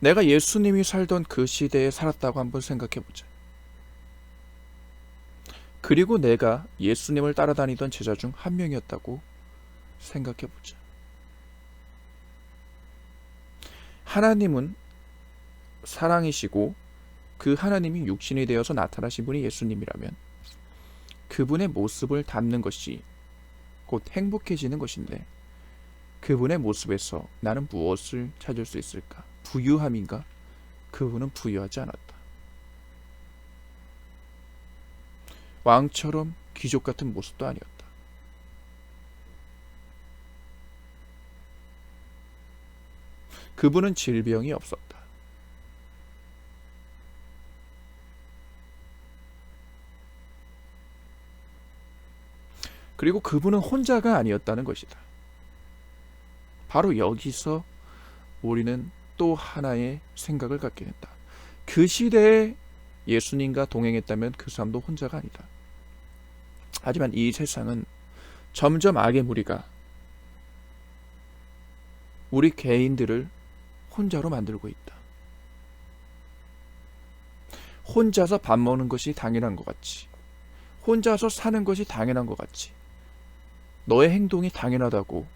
내가 예수님이 살던 그 시대에 살았다고 한번 생각해 보자. 그리고 내가 예수님을 따라다니던 제자 중 한 명이었다고 생각해 보자. 하나님은 사랑이시고 그 하나님이 육신이 되어서 나타나신 분이 예수님이라면 그분의 모습을 담는 것이 곧 행복해지는 것인데, 그분의 모습에서 나는 무엇을 찾을 수 있을까? 부유함인가? 그분은 부유하지 않았다. 왕처럼 귀족 같은 모습도 아니었다. 그분은 질병이 없었다. 그리고 그분은 혼자가 아니었다는 것이다. 바로 여기서 우리는 또 하나의 생각을 갖게 된다. 그 시대에 예수님과 동행했다면 그 사람도 혼자가 아니다. 하지만 이 세상은 점점 악의 무리가 우리 개인들을 혼자로 만들고 있다. 혼자서 밥 먹는 것이 당연한 것 같이, 혼자서 사는 것이 당연한 것 같이, 너의 행동이 당연하다고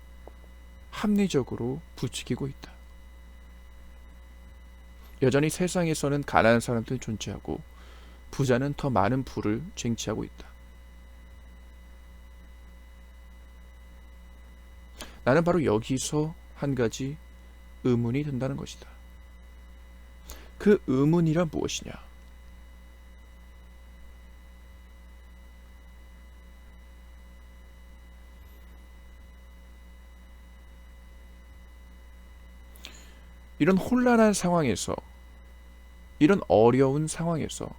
합리적으로 부추기고 있다. 여전히 세상에서는 가난한 사람들이 존재하고 부자는 더 많은 부를 쟁취하고 있다. 나는 바로 여기서 한 가지 의문이 든다는 것이다. 그 의문이란 무엇이냐? 이런 혼란한 상황에서, 이런 어려운 상황에서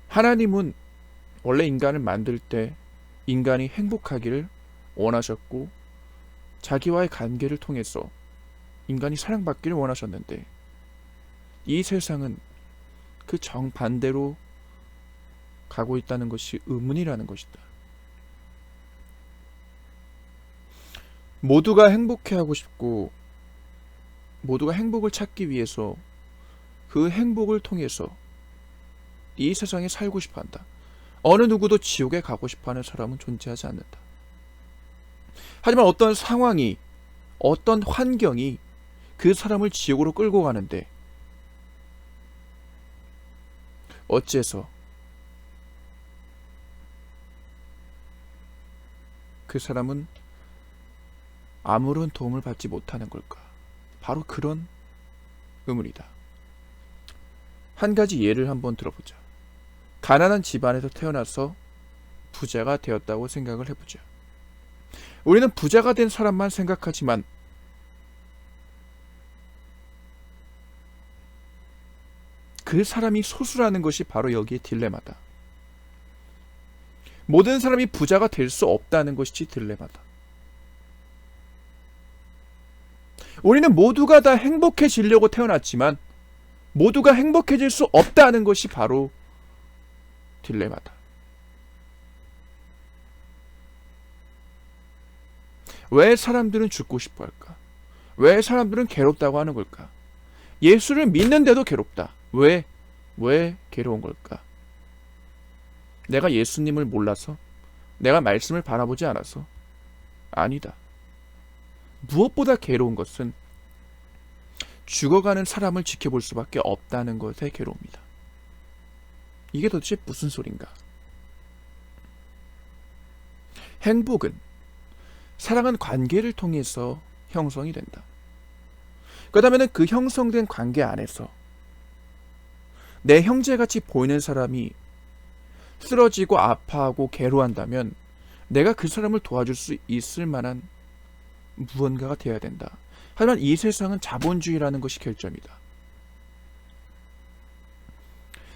하나님은 원래 인간을 만들 때 인간이 행복하기를 원하셨고 자기와의 관계를 통해서 인간이 사랑받기를 원하셨는데, 이 세상은 그 정반대로 가고 있다는 것이 의문이라는 것이다. 모두가 행복해하고 싶고 모두가 행복을 찾기 위해서 그 행복을 통해서 이 세상에 살고 싶어한다. 어느 누구도 지옥에 가고 싶어하는 사람은 존재하지 않는다. 하지만 어떤 상황이, 어떤 환경이 그 사람을 지옥으로 끌고 가는데 어째서 그 사람은 아무런 도움을 받지 못하는 걸까? 바로 그런 의문이다. 한 가지 예를 한번 들어보자. 가난한 집안에서 태어나서 부자가 되었다고 생각을 해보자. 우리는 부자가 된 사람만 생각하지만 그 사람이 소수라는 것이 바로 여기에 딜레마다. 모든 사람이 부자가 될 수 없다는 것이 딜레마다. 우리는 모두가 다 행복해지려고 태어났지만 모두가 행복해질 수 없다는 것이 바로 딜레마다. 왜 사람들은 죽고 싶어 할까? 왜 사람들은 괴롭다고 하는 걸까? 예수를 믿는데도 괴롭다. 왜 괴로운 걸까? 내가 예수님을 몰라서? 내가 말씀을 바라보지 않아서? 아니다. 무엇보다 괴로운 것은 죽어가는 사람을 지켜볼 수밖에 없다는 것의 괴로움이다. 이게 도대체 무슨 소린가? 행복은, 사랑은 관계를 통해서 형성이 된다. 그렇다면 그 형성된 관계 안에서 내 형제같이 보이는 사람이 쓰러지고 아파하고 괴로워한다면 내가 그 사람을 도와줄 수 있을 만한 무언가가 되어야 된다. 하지만 이 세상은 자본주의라는 것이 결점이다.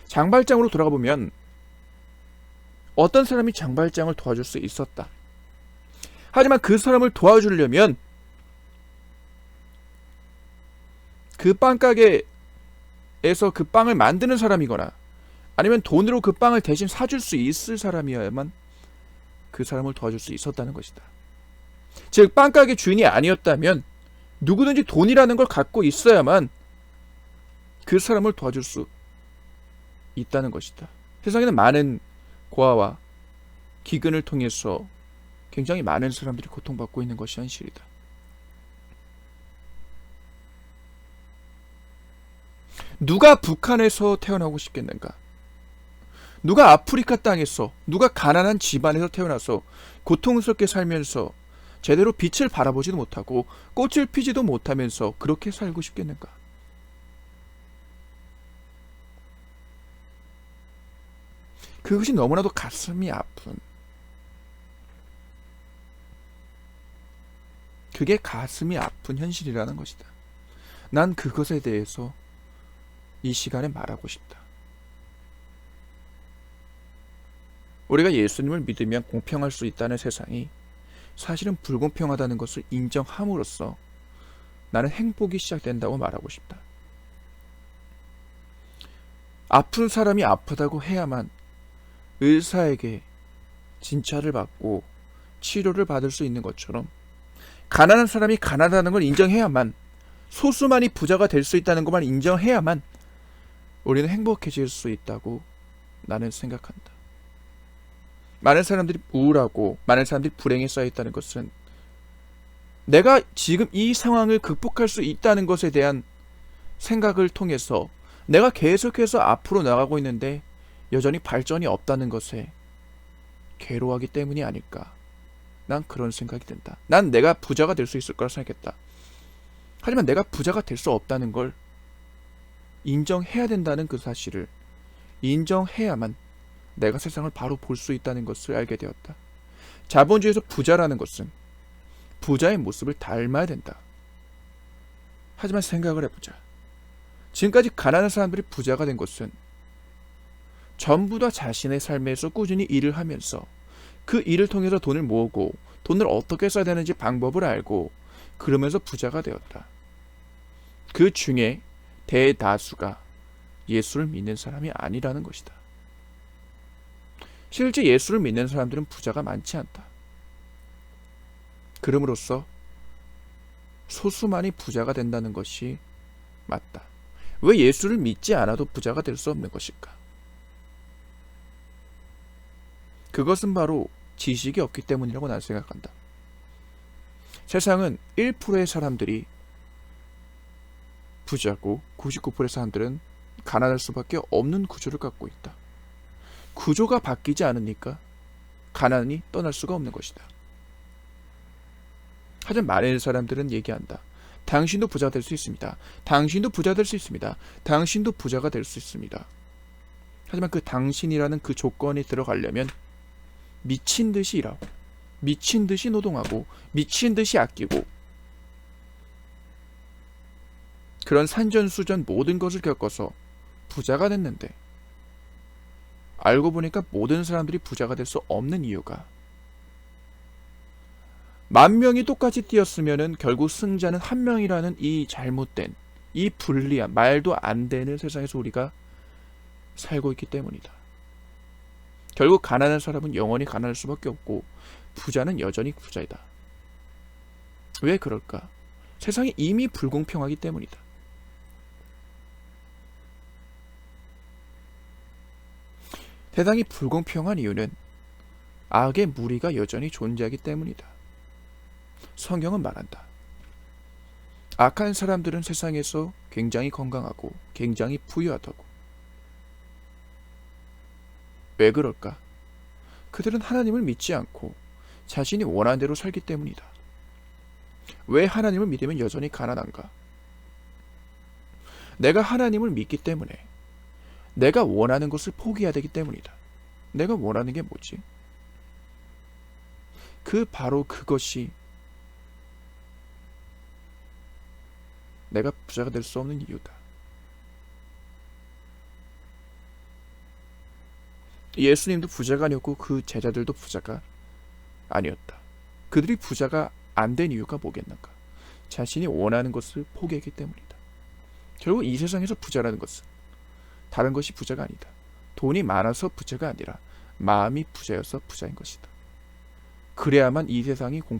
장발장으로 돌아가 보면 어떤 사람이 장발장을 도와줄 수 있었다. 하지만 그 사람을 도와주려면 그 빵가게에서 그 빵을 만드는 사람이거나 아니면 돈으로 그 빵을 대신 사줄 수 있을 사람이어야만 그 사람을 도와줄 수 있었다는 것이다. 즉 빵가게 주인이 아니었다면 누구든지 돈이라는 걸 갖고 있어야만 그 사람을 도와줄 수 있다는 것이다. 세상에는 많은 고아와 기근을 통해서 굉장히 많은 사람들이 고통받고 있는 것이 현실이다. 누가 북한에서 태어나고 싶겠는가? 누가 아프리카 땅에서, 누가 가난한 집안에서 태어나서 고통스럽게 살면서 제대로 빛을 바라보지도 못하고 꽃을 피지도 못하면서 그렇게 살고 싶겠는가? 그것이 너무나도 가슴이 아픈, 그게 가슴이 아픈 현실이라는 것이다. 난 그것에 대해서 이 시간에 말하고 싶다. 우리가 예수님을 믿으면 공평할 수 있다는 세상이 사실은 불공평하다는 것을 인정함으로써 나는 행복이 시작된다고 말하고 싶다. 아픈 사람이 아프다고 해야만 의사에게 진찰을 받고 치료를 받을 수 있는 것처럼, 가난한 사람이 가난하다는 걸 인정해야만, 소수만이 부자가 될 수 있다는 것만 인정해야만 우리는 행복해질 수 있다고 나는 생각한다. 많은 사람들이 우울하고 많은 사람들이 불행에 쌓여 있다는 것은 내가 지금 이 상황을 극복할 수 있다는 것에 대한 생각을 통해서 내가 계속해서 앞으로 나가고 있는데 여전히 발전이 없다는 것에 괴로워하기 때문이 아닐까. 난 그런 생각이 든다. 난 내가 부자가 될 수 있을 거라 생각했다. 하지만 내가 부자가 될 수 없다는 걸 인정해야 된다는 그 사실을 인정해야만 내가 세상을 바로 볼 수 있다는 것을 알게 되었다. 자본주의에서 부자라는 것은 부자의 모습을 닮아야 된다. 하지만 생각을 해보자. 지금까지 가난한 사람들이 부자가 된 것은 전부 다 자신의 삶에서 꾸준히 일을 하면서 그 일을 통해서 돈을 모으고 돈을 어떻게 써야 되는지 방법을 알고 그러면서 부자가 되었다. 그 중에 대다수가 예수를 믿는 사람이 아니라는 것이다. 실제 예수를 믿는 사람들은 부자가 많지 않다. 그럼으로써 소수만이 부자가 된다는 것이 맞다. 왜 예수를 믿지 않아도 부자가 될 수 없는 것일까? 그것은 바로 지식이 없기 때문이라고 나는 생각한다. 세상은 1%의 사람들이 부자고 99%의 사람들은 가난할 수밖에 없는 구조를 갖고 있다. 구조가 바뀌지 않으니까 가난이 떠날 수가 없는 것이다. 하지만 많은 사람들은 얘기한다. 당신도 부자가 될 수 있습니다. 당신도 부자가 될 수 있습니다. 당신도 부자가 될 수 있습니다. 하지만 그 당신이라는 그 조건에 들어가려면 미친 듯이 일하고 미친 듯이 노동하고 미친 듯이 아끼고 그런 산전수전 모든 것을 겪어서 부자가 됐는데 알고 보니까 모든 사람들이 부자가 될 수 없는 이유가 10,000명이 똑같이 뛰었으면은 결국 승자는 1명이라는 이 잘못된 이 불리한 말도 안 되는 세상에서 우리가 살고 있기 때문이다. 결국 가난한 사람은 영원히 가난할 수밖에 없고 부자는 여전히 부자이다. 왜 그럴까? 세상이 이미 불공평하기 때문이다. 세상이 불공평한 이유는 악의 무리가 여전히 존재하기 때문이다. 성경은 말한다. 악한 사람들은 세상에서 굉장히 건강하고 굉장히 부유하다고. 왜 그럴까? 그들은 하나님을 믿지 않고 자신이 원하는 대로 살기 때문이다. 왜 하나님을 믿으면 여전히 가난한가? 내가 하나님을 믿기 때문에 내가 원하는 것을 포기해야 되기 때문이다. 내가 원하는 게 뭐지? 바로 그것이 내가 부자가 될 수 없는 이유다. 예수님도 부자가 아니었고 그 제자들도 부자가 아니었다. 그들이 부자가 안 된 이유가 뭐겠는가? 자신이 원하는 것을 포기했기 때문이다. 결국 이 세상에서 부자라는 것은 다른 것이 부자가 아니다. 돈이 많아서 부자가 아니라 마음이 부자여서 부자인 것이다. 그래야만 이 세상이 공평하다.